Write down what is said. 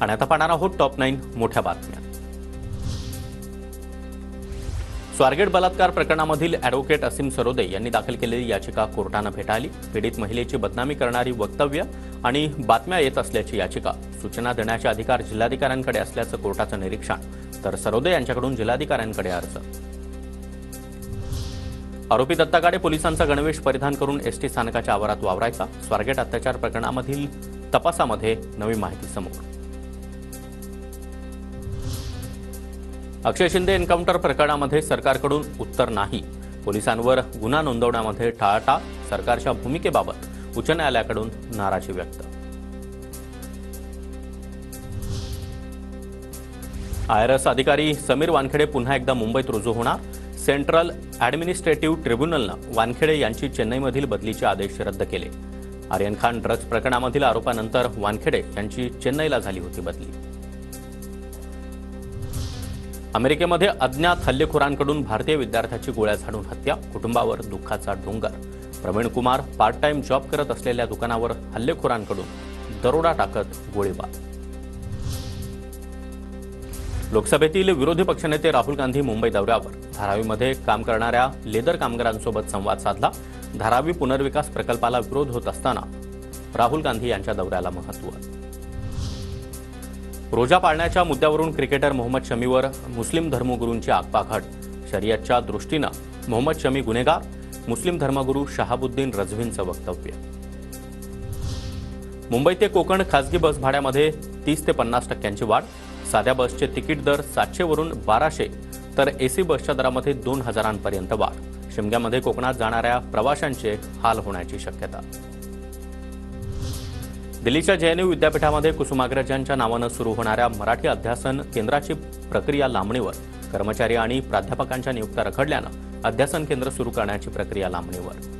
आणि आता पाहणार आहोत टॉप 9 मोठ्या बातम्या। स्वारगेट बलात्कार प्रकरणामधील ॲडव्होकेट असीम सरोदे यांनी दाखल केलेली याचिका कोर्टाने फेटाळली। पीडित महिलेची बदनामी करणारी वक्तव्य आणि बातम्या येत असल्याची याचिका सूचना देण्याचे अधिकार जिल्हाधिकाऱ्यांकडे असल्याचं कोर्टाचं निरीक्षण, तर सरोदे यांच्याकडून जिल्हाधिकाऱ्यांकडे अर्ज। आरोपी दत्ता गाडे पोलिसांचा गणवेश परिधान करून एसटी स्थानकाच्या आवारात वावरायचा। स्वारगेट अत्याचार प्रकरणामधील तपासामध्ये नवी माहिती समोर। अक्षय शिंदे एन्काउंटर प्रकरणामध्ये सरकारकडून उत्तर नाही। पोलिसांवर गुन्हा नोंदवण्यामध्ये टाळाटाळ। सरकारच्या भूमिकेबाबत उच्च न्यायालयाकडून नाराजी व्यक्त। आयआरएस अधिकारी समीर वानखेडे पुन्हा एकदा मुंबईत रुजू होणार। सेंट्रल ॲडमिनिस्ट्रेटिव्ह ट्रिब्युनलनं वानखेडे यांची चेन्नईमधील बदलीचे आदेश रद्द केले। आर्यन खान ड्रग्ज प्रकरणामधील आरोपानंतर वानखेडे यांची चेन्नईला झाली होती बदली। अमेरिकेमध्ये अज्ञात हल्लेखोरांकडून भारतीय विद्यार्थ्याची गोळ्या झाडून हत्या। कुटुंबावर दुःखाचा डोंगर। Praveen Kumar part time job करत असलेल्या दुकानावर हल्लेखोरांकडून दरोडा टाकत गोळीबार। लोकसभेतील विरोधी पक्षनेते राहुल गांधी मुंबई दौऱ्यावर। धारावीमध्ये काम करणाऱ्या लेदर कामगारांसोबत संवाद साधला। धारावी पुनर्विकास प्रकल्पाला विरोध होत असताना राहुल गांधी यांच्या दौऱ्याला महत्त्व। रोजा पाळण्याच्या मुद्द्यावरून क्रिकेटर मोहम्मद शमीवर मुस्लिम धर्मगुरूंची आगपाखड। शरीयतच्या दृष्टीनं मोहम्मद शमी गुन्हेगार। मुस्लिम धर्मगुरू शहाबुद्दीन रझवींचं वक्तव्य। मुंबई ते कोकण खासगी बस भाड्यामध्ये 30 ते 50% वाढ। साध्या बसचे तिकीट दर 700 वरून 1200, तर एसी बसच्या दरामध्ये 2000 पर्यंत वाढ। शिमग्यामध्ये कोकणात जाणाऱ्या प्रवाशांचे हाल होण्याची शक्यता। दिल्लीच्या जेएनयू विद्यापीठामध्ये कुसुमाग्रजांच्या नावानं सुरू होणाऱ्या मराठी अध्यासन केंद्राची प्रक्रिया लांबणीवर। कर्मचारी आणि प्राध्यापकांच्या नियुक्त्या रखडल्यानं अध्यासन केंद्र सुरू करण्याची प्रक्रिया लांबणीवर।